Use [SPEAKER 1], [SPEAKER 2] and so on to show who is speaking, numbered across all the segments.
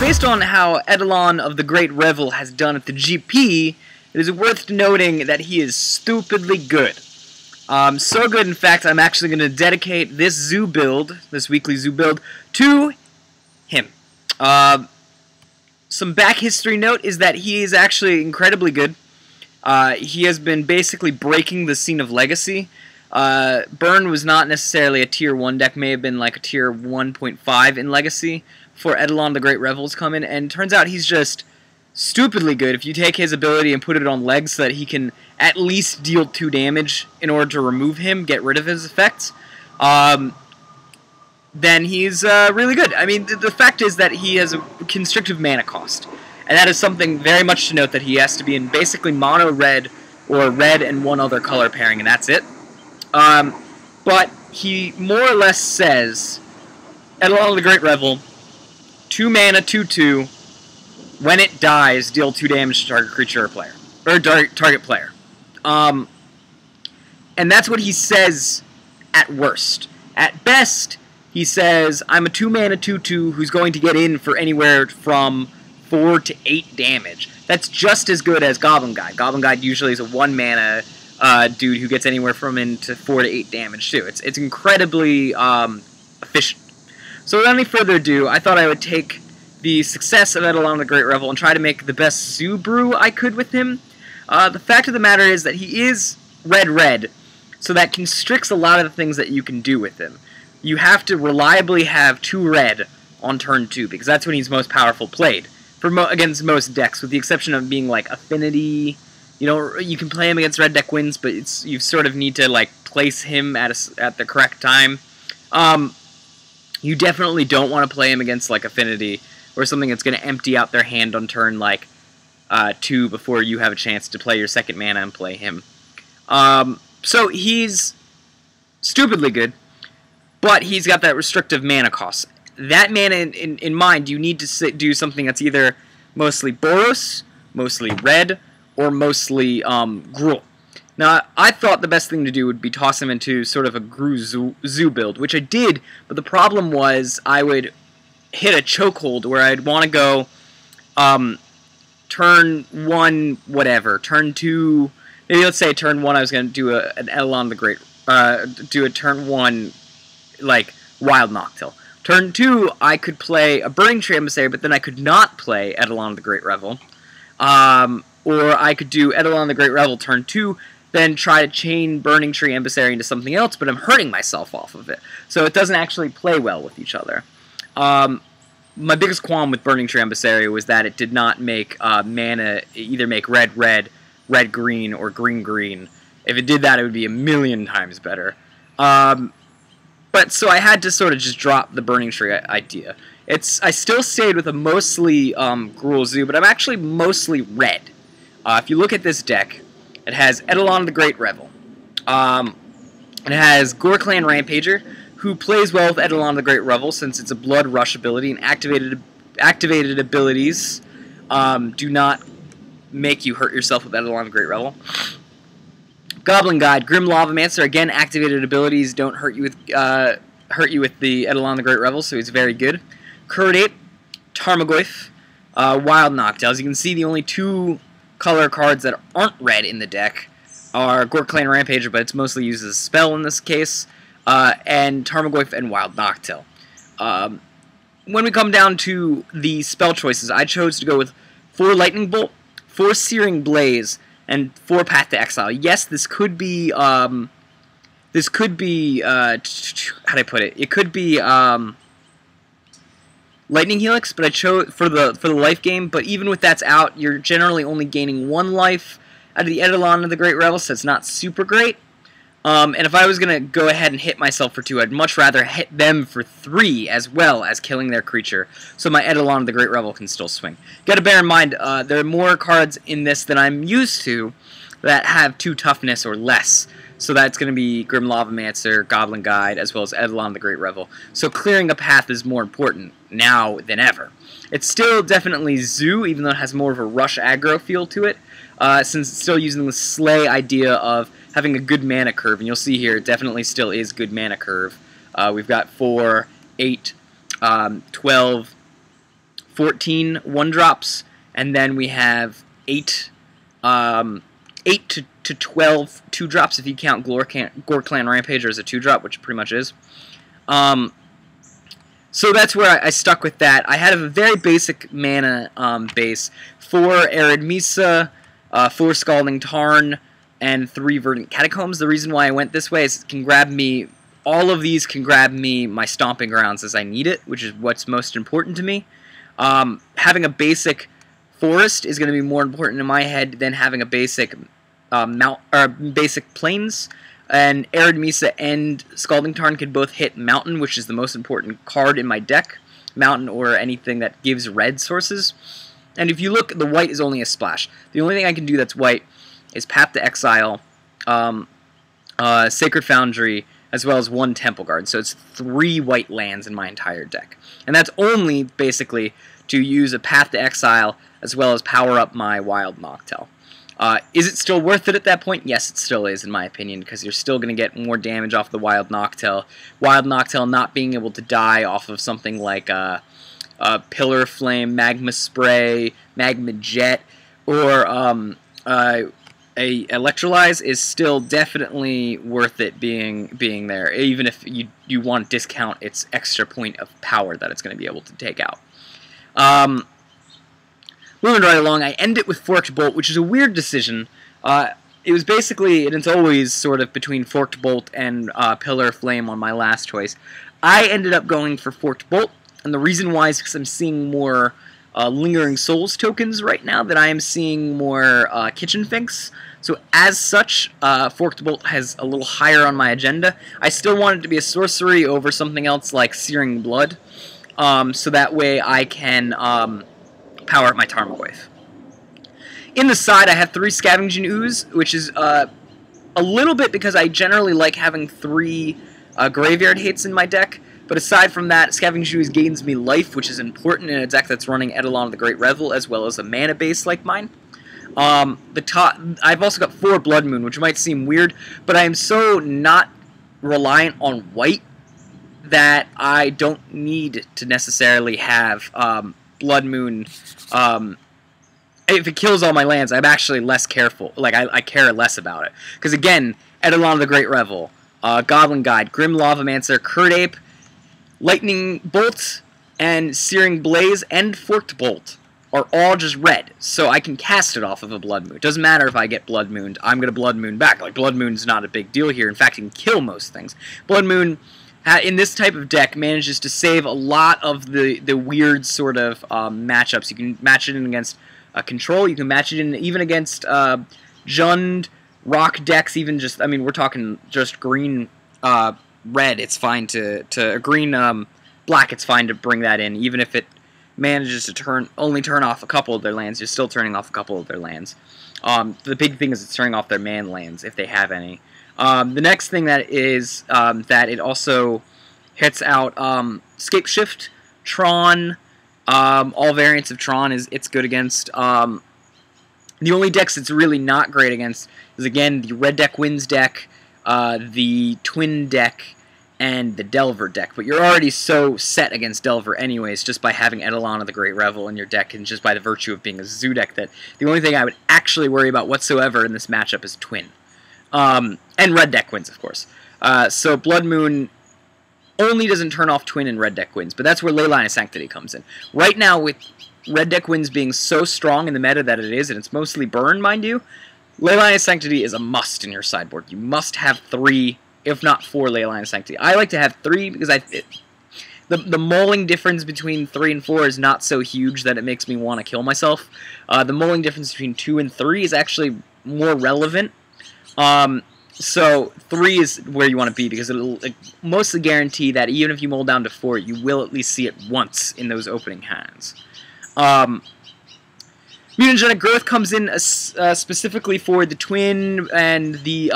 [SPEAKER 1] based on how Eidolon of the Great Revel has done at the GP, it is worth noting that he is stupidly good. So good, in fact, I'm actually going to dedicate this zoo build, this weekly zoo build, to him. Some back history note is that he is actually incredibly good. He has been basically breaking the scene of Legacy. Burn was not necessarily a tier 1 deck, may have been like a tier 1.5 in Legacy before Eidolon the Great Revels come in, and turns out he's just stupidly good if you take his ability and put it on legs so that he can at least deal 2 damage in order to remove him, get rid of his effects. Then he's really good. I mean, the fact is that he has a constrictive mana cost, and that is something very much to note, that he has to be in basically mono red or red and one other color pairing, and that's it. But he more or less says, Eidolon of the Great Revel, 2 mana, 2/2, when it dies, deal 2 damage to target creature or player, or target player. And that's what he says at worst. At best, he says, I'm a 2 mana, 2/2 who's going to get in for anywhere from 4 to 8 damage. That's just as good as Goblin Guide. Goblin Guide usually is a 1 mana dude who gets anywhere from into 4 to 8 damage too. It's incredibly efficient. So without any further ado, I thought I would take the success of Eidolon the Great Revel and try to make the best zoo brew I could with him. The fact of the matter is that he is red-red, so that constricts a lot of the things that you can do with him. You have to reliably have 2 red on turn 2, because that's when he's most powerful played. Against most decks, with the exception of being like Affinity. You know, you can play him against red deck wins, but you sort of need to like place him at the correct time. You definitely don't want to play him against like Affinity or something that's going to empty out their hand on turn like 2 before you have a chance to play your second mana and play him. So he's stupidly good, but he's got that restrictive mana cost. That mana in mind, you need to do something that's either mostly Boros, mostly red, or mostly Gruul. Now, I thought the best thing to do would be toss him into sort of a Gruul Zoo build, which I did, but the problem was I would hit a chokehold where I'd want to go turn 1, whatever, turn 2, maybe let's say turn 1 I was going to do an Eidolon the Great, do a turn 1, like, Wild Noctil. Turn 2, I could play a Burning Tree Emissary, but then I could not play Eidolon the Great Revel. Or I could do Eidolon the Great Revel turn 2, then try to chain Burning Tree Emissary into something else, but I'm hurting myself off of it. So it doesn't actually play well with each other. My biggest qualm with Burning Tree Emissary was that it did not make mana either make red-red, red-green, or green-green. If it did that, it would be a million times better. But so I had to sort of just drop the Burning Tree idea. I still stayed with a mostly Gruul Zoo, but I'm actually mostly red. If you look at this deck, it has Eidolon the Great Revel. It has Gorklan Rampager, who plays well with Eidolon the Great Revel since it's a Blood Rush ability, and activated abilities do not make you hurt yourself with Eidolon the Great Revel. Goblin Guide, Grim Lavamancer, again, activated abilities don't hurt you with the Eidolon the Great Revel, so he's very good. Curdape, Tarmogoyf, Wild Noctil. As you can see, the only 2 color cards that aren't red in the deck are Gorklan Rampager, but it's mostly used as a spell in this case, and Tarmogoyf and Wild Noctil. When we come down to the spell choices, I chose to go with 4 Lightning Bolt, 4 Searing Blaze, and 4 Path to Exile. Yes, this could be, how do I put it? It could be, Lightning Helix, but I chose for the life game, but even with that's out, you're generally only gaining 1 life out of the Eidolon of the Great Revel, so it's not super great. And if I was going to go ahead and hit myself for 2, I'd much rather hit them for 3 as well as killing their creature, so my Eidolon of the Great Revel can still swing. Got to bear in mind, there are more cards in this than I'm used to that have 2 toughness or less. So that's going to be Grim Lavamancer, Goblin Guide, as well as Eidolon the Great Revel. So clearing a path is more important now than ever. It's still definitely Zoo, even though it has more of a rush aggro feel to it, since it's still using the Slay idea of having a good mana curve. And you'll see here, it definitely still is good mana curve. We've got 4, 8, 12, 14 1-drops, and then we have 8 to 12 2-drops if you count Gore-Clan Rampager as a 2-drop, which it pretty much is. So that's where I stuck with that. I had a very basic mana base, 4 Arid Mesa, 4 Scalding Tarn, and 3 Verdant Catacombs. The reason why I went this way is it can grab me, all of these can grab me my Stomping Grounds as I need it, which is what's most important to me. Having a basic forest is going to be more important in my head than having a basic basic plains. And Arid Mesa and Scalding Tarn can both hit Mountain, which is the most important card in my deck. Mountain or anything that gives red sources. And if you look, the white is only a splash. The only thing I can do that's white is Path to Exile, Sacred Foundry, as well as 1 Temple Guard. So it's 3 white lands in my entire deck. And that's only, basically, to use a Path to Exile, as well as power up my Wild Noctowl. Is it still worth it at that point? Yes, it still is, in my opinion, because you're still going to get more damage off the Wild Noctowl. Wild Noctowl not being able to die off of something like Pillar Flame, Magma Spray, Magma Jet, or a Electrolyze is still definitely worth it being there, even if you want to discount its extra point of power that it's going to be able to take out. Moving right along, I end it with Forked Bolt, which is a weird decision. It was basically, and it's always sort of between Forked Bolt and Pillar Flame on my last choice. I ended up going for Forked Bolt, and the reason why is because I'm seeing more Lingering Souls tokens right now than I am seeing more Kitchen Finks. So as such, Forked Bolt has a little higher on my agenda. I still want it to be a sorcery over something else like Searing Blood, so that way I can power up my Tarmogoyf. In the side, I have 3 Scavenging Ooze, which is a little bit because I generally like having 3 Graveyard Hates in my deck. But aside from that, Scavenging Ooze gains me life, which is important in a deck that's running Eidolon of the Great Revel, as well as a mana base like mine. I've also got 4 Blood Moon, which might seem weird, but I am so not reliant on white that I don't need to necessarily have Blood Moon. If it kills all my lands, I'm actually less careful. Like, I care less about it. Because again, Eidolon of the Great Revel, Goblin Guide, Grim Lavamancer, Curd Ape, Lightning Bolt, and Searing Blaze, and Forked Bolt are all just red. So I can cast it off of a Blood Moon. It doesn't matter if I get Blood Mooned. I'm going to Blood Moon back. Like, Blood Moon's not a big deal here. In fact, it can kill most things. Blood Moon, in this type of deck, manages to save a lot of the weird sort of matchups. You can match it in against Control. You can match it in even against Jund, Rock decks, even just, I mean, we're talking just green, red, it's fine to green, black, it's fine to bring that in, even if it manages to only turn off a couple of their lands. You're still turning off a couple of their lands. The big thing is it's turning off their man lands, if they have any. The next thing that is that it also hits out Scapeshift, Tron, all variants of Tron it's good against. The only decks it's really not great against is, again, the Red Deck Wins deck, the Twin deck, and the Delver deck. But you're already so set against Delver anyways, just by having Eidolon of the Great Revel in your deck, and just by the virtue of being a Zoo deck, that the only thing I would actually worry about whatsoever in this matchup is Twin. And Red Deck Wins, of course. So Blood Moon only doesn't turn off Twin and Red Deck Wins, but that's where Leyline of Sanctity comes in. Right now, with Red Deck Wins being so strong in the meta that it is, and it's mostly burn, mind you, Leyline of Sanctity is a must in your sideboard. You must have 3, if not 4, Leyline of Sanctity. I like to have 3 because the mulling difference between 3 and 4 is not so huge that it makes me want to kill myself. The mulling difference between 2 and 3 is actually more relevant. So 3 is where you want to be, because it'll mostly guarantee that even if you mull down to 4, you will at least see it once in those opening hands. Mutagenic Growth comes in specifically for the Twin and the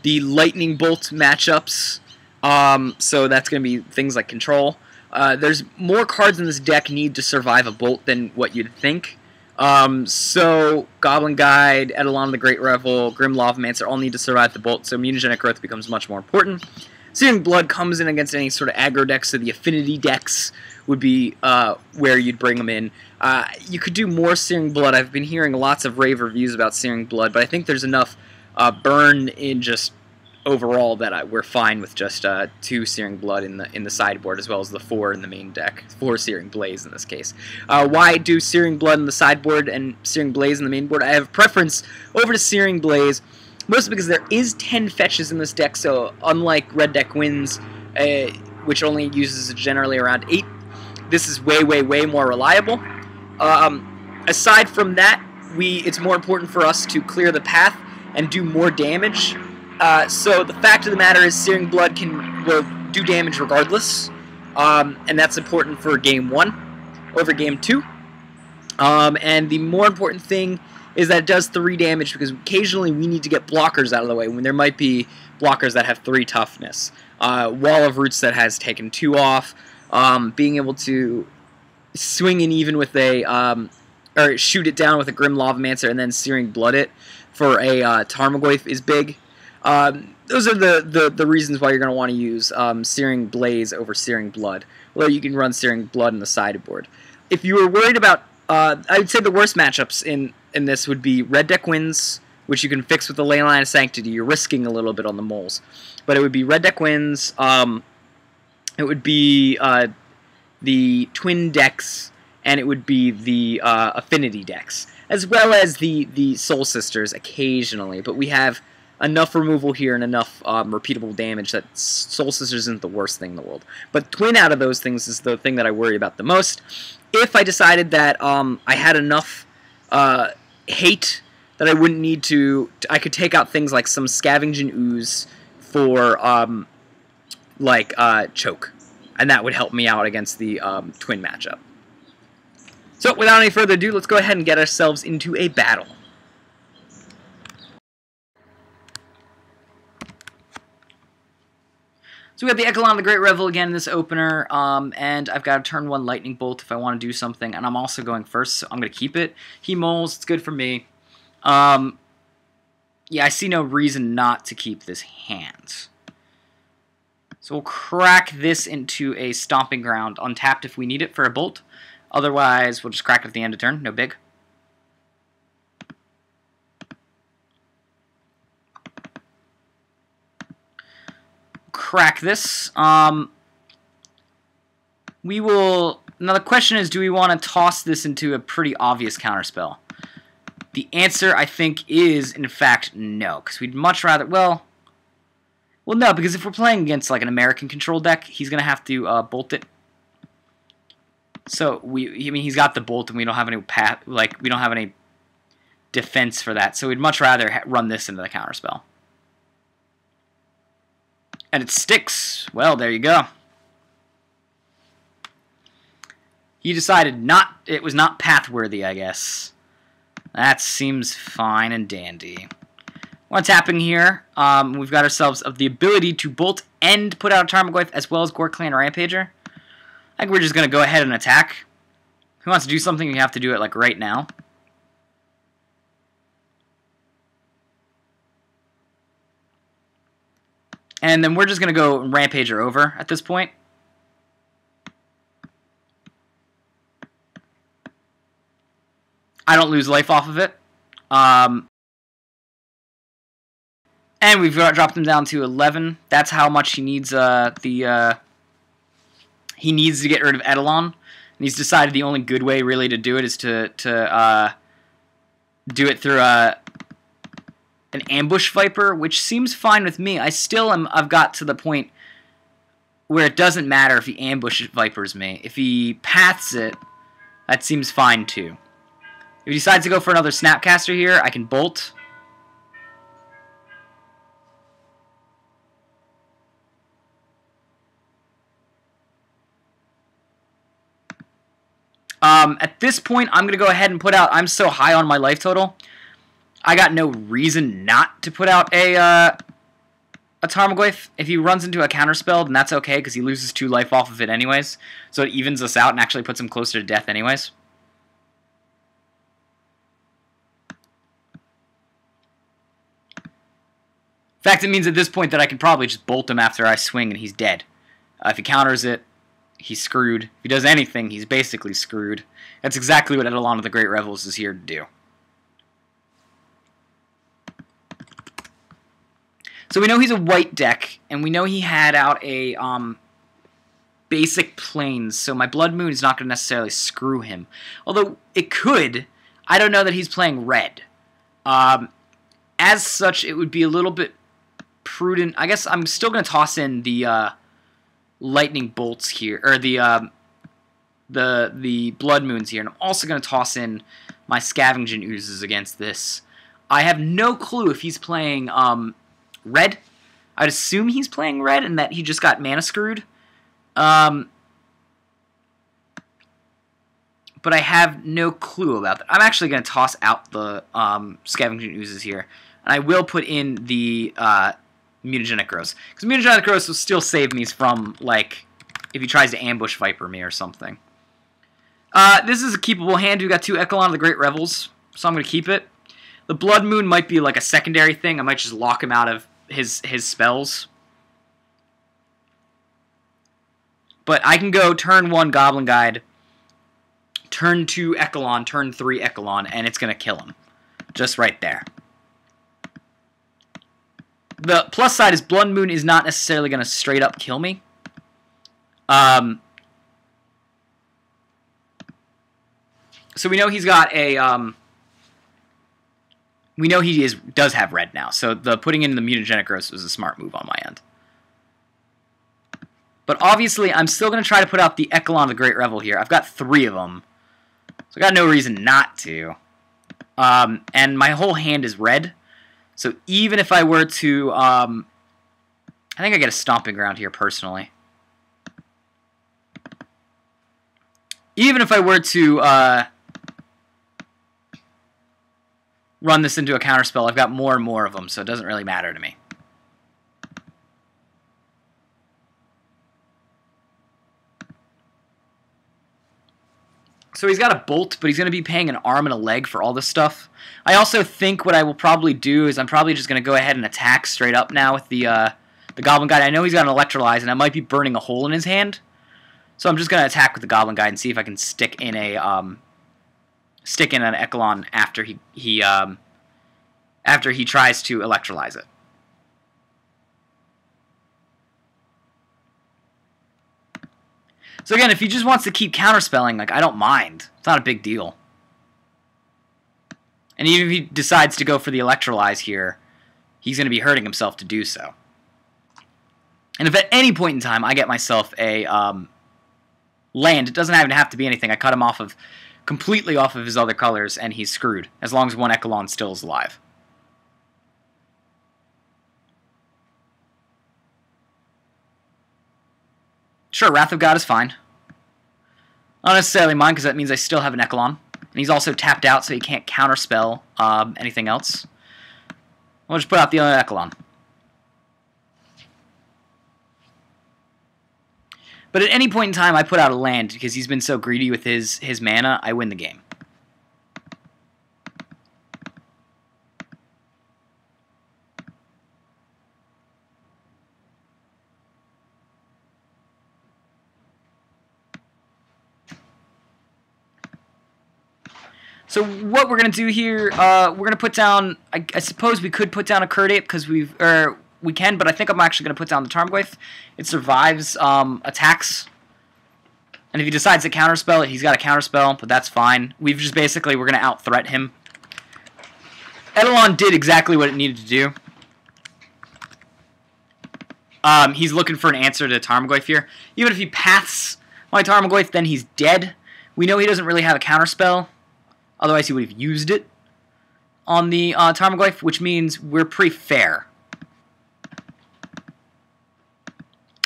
[SPEAKER 1] Lightning Bolt matchups. So that's going to be things like Control. There's more cards in this deck need to survive a Bolt than what you'd think. So Goblin Guide, Eidolon the Great Revel, Grim Lavamancer all need to survive the bolt, so mutagenic growth becomes much more important. Searing Blood comes in against any sort of aggro decks, so the affinity decks would be where you'd bring them in. You could do more Searing Blood. I've been hearing lots of rave reviews about Searing Blood, but I think there's enough burn in just overall that we're fine with just 2 Searing Blood in the sideboard, as well as the 4 in the main deck. 4 Searing Blaze in this case. Why do Searing Blood in the sideboard and Searing Blaze in the main board? I have preference over to Searing Blaze, mostly because there is 10 fetches in this deck, so unlike Red Deck Wins, which only uses generally around 8, this is way, way, way more reliable. Aside from that, it's more important for us to clear the path and do more damage. So the fact of the matter is Searing Blood will do damage regardless, and that's important for Game 1 over Game 2. And the more important thing is that it does 3 damage, because occasionally we need to get blockers out of the way when there might be blockers that have 3 toughness. Wall of Roots that has taken 2 off, being able to swing in even with or shoot it down with a Grim Lavamancer and then Searing Blood it for a Tarmogoyf is big. Those are the reasons why you're going to want to use Searing Blaze over Searing Blood, although you can run Searing Blood in the sideboard. If you were worried about, I would say the worst matchups in this would be Red Deck Wins, which you can fix with the Leyline of Sanctity. You're risking a little bit on the moles. But it would be Red Deck Wins, it would be the Twin decks, and it would be the Affinity decks, as well as the Soul Sisters occasionally. But we have enough removal here and enough repeatable damage that Soul Sisters isn't the worst thing in the world. But Twin out of those things is the thing that I worry about the most. If I decided that I had enough hate that I wouldn't need to, I could take out things like some Scavenging Ooze for Choke, and that would help me out against the Twin matchup. So without any further ado, let's go ahead and get ourselves into a battle. So we got the Eidolon the Great Revel again in this opener, and I've got a turn 1 Lightning Bolt if I want to do something, and I'm also going first, so I'm going to keep it. He moles, it's good for me. Yeah, I see no reason not to keep this hand. So we'll crack this into a Stomping Ground, untapped if we need it for a bolt. Otherwise, we'll just crack it at the end of turn, no big. Crack this. We will. Now the question is, do we want to toss this into a pretty obvious counterspell? The answer, I think, is in fact no, because we'd much rather. Well, no, because if we're playing against like an American control deck, he's gonna have to bolt it. So he's got the bolt, and we don't have any path. Like we don't have any defense for that. So we'd much rather run this into the counterspell. And it sticks. Well, there you go. He decided it was not path-worthy, I guess. That seems fine and dandy. What's happening here? We've got ourselves the ability to bolt and put out a Tarmogoyf as well as Gore-Clan Rampager. I think we're just going to go ahead and attack. If he wants to do something, you have to do it like right now. And then we're just going to go Rampager over at this point. I don't lose life off of it. And we've dropped him down to 11. That's how much he needs he needs to get rid of Eidolon. And he's decided the only good way really to do it is to do it through an Ambush Viper, which seems fine with me. I've got to the point where it doesn't matter if he Ambush Vipers me. If he paths it, that seems fine too. If he decides to go for another Snapcaster here, I can bolt. At this point, I'm going to go ahead and put out, I'm so high on my life total, I got no reason not to put out a Tarmogoyf. If he runs into a counterspell, then that's okay, because he loses 2 life off of it anyways. So it evens us out and actually puts him closer to death anyways. In fact, it means at this point that I can probably just bolt him after I swing and he's dead. If he counters it, he's screwed. If he does anything, he's basically screwed. That's exactly what Eidolon of the Great Revels is here to do. So we know he's a white deck, and we know he had out a basic plains, so my Blood Moon is not going to necessarily screw him. Although it could. I don't know that he's playing red. As such, it would be a little bit prudent. I guess I'm still going to toss in the lightning bolts here, or the Blood Moons here, and I'm also going to toss in my Scavenging Oozes against this. I have no clue if he's playing red. I'd assume he's playing red and that he just got mana screwed. But I have no clue about that. I'm actually going to toss out the Scavenging Oozes here, and I will put in the Mutagenic Growths, because Mutagenic Growths will still save me from, like, if he tries to ambush Viper me or something. This is a keepable hand. We've got 2 Eidolon of the Great Revels, so I'm going to keep it. The Blood Moon might be like a secondary thing. I might just lock him out of his spells. But I can go turn 1 Goblin Guide, turn 2 Eidolon, turn 3 Eidolon, and it's going to kill him. Just right there. The plus side is Blood Moon is not necessarily going to straight up kill me. So we know he's got a... we know he does have red now, so the putting in the Mutagenic Growths was a smart move on my end. But obviously, I'm still going to try to put out the Eidolon of the Great Revel here. I've got 3 of them, so I got no reason not to. And my whole hand is red, so even if I were to... I think I get a Stomping Ground here, personally. Even if I were to run this into a counterspell, I've got more and more of them, so it doesn't really matter to me. So he's got a bolt, but he's going to be paying an arm and a leg for all this stuff. I also think what I will probably do is I'm probably just going to go ahead and attack straight up now with the Goblin Guide. I know he's got an Electrolyze, and I might be burning a hole in his hand. So I'm just going to attack with the Goblin Guide and see if I can stick in an Eidolon after he tries to Electrolyze it. So again, if he just wants to keep counterspelling, like, I don't mind. It's not a big deal. And even if he decides to go for the Electrolyze here, he's going to be hurting himself to do so. And if at any point in time I get myself a land, it doesn't even have to be anything. I cut him completely off of his other colors, and he's screwed, as long as 1 Eidolon still is alive. Sure, Wrath of God is fine. Not necessarily mine, because that means I still have an Eidolon. And he's also tapped out, so he can't counterspell anything else. I'll just put out the other Eidolon. But at any point in time I put out a land, because he's been so greedy with his mana, I win the game. So what we're going to do here, we're going to put down, I suppose we could put down a Curd Ape, because we can, but I think I'm actually going to put down the Tarmogoyf. It survives attacks, and if he decides to counterspell it, he's got a counterspell, but that's fine. We're going to out-threat him. Eidolon did exactly what it needed to do. He's looking for an answer to Tarmogoyf here. Even if he paths my Tarmogoyf, then he's dead. We know he doesn't really have a counterspell. Otherwise, he would have used it on the Tarmogoyf, which means we're pretty fair.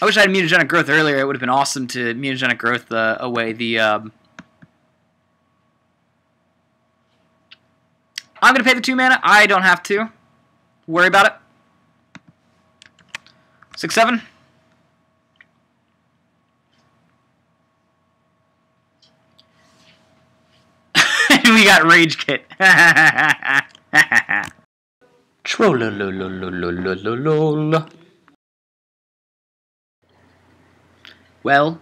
[SPEAKER 1] I wish I had Mutagenic Growth earlier. It would have been awesome to Mutagenic Growth away the... I'm going to pay the 2 mana. I don't have to worry about it. 6/7. We got Rage Kit. Trollololololololol. Well,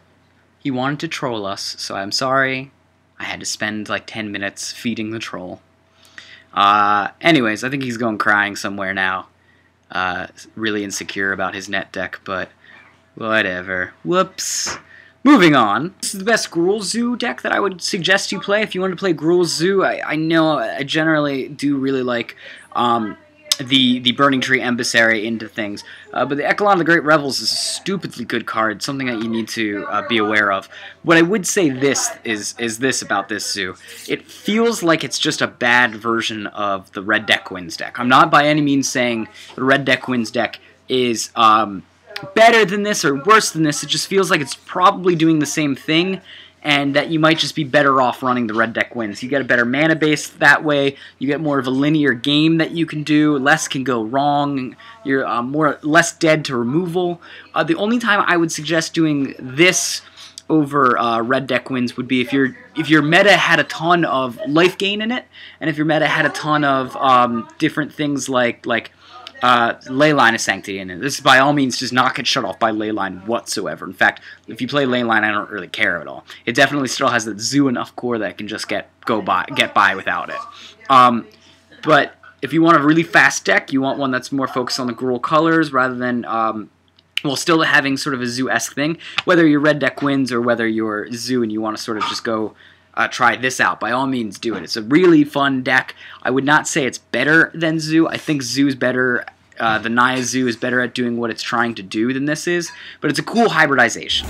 [SPEAKER 1] he wanted to troll us, so I'm sorry. I had to spend like 10 minutes feeding the troll. Anyways, I think he's going crying somewhere now. Really insecure about his net deck, but whatever. Whoops. Moving on. This is the best Gruul Zoo deck that I would suggest you play. If you want to play Gruul Zoo, I know I generally do really like the Burning Tree Emissary into things. But the Eidolon of the Great Revels is a stupidly good card, something that you need to be aware of. What I would say is this about this zoo. It feels like it's just a bad version of the Red Deck Wins deck. I'm not by any means saying the Red Deck Wins deck is better than this or worse than this. It just feels like it's probably doing the same thing, and that you might just be better off running the Red Deck Wins. You get a better mana base that way, you get more of a linear game that you can do, less can go wrong, you're less dead to removal. The only time I would suggest doing this over Red Deck Wins would be if your meta had a ton of life gain in it, and if your meta had a ton of different things like Leyline of Sanctity in it. This by all means does not get shut off by Leyline whatsoever. In fact, if you play Leyline, I don't really care at all. It definitely still has that zoo enough core that it can just get by without it. But if you want a really fast deck, you want one that's more focused on the Gruul colors rather than well, still having sort of a zoo-esque thing. Whether your Red Deck Wins or whether you're zoo and you want to sort of just go try this out, by all means do it. It's a really fun deck. I would not say it's better than Zoo. I think Zoo's better, the Naya Zoo is better at doing what it's trying to do than this is, but it's a cool hybridization.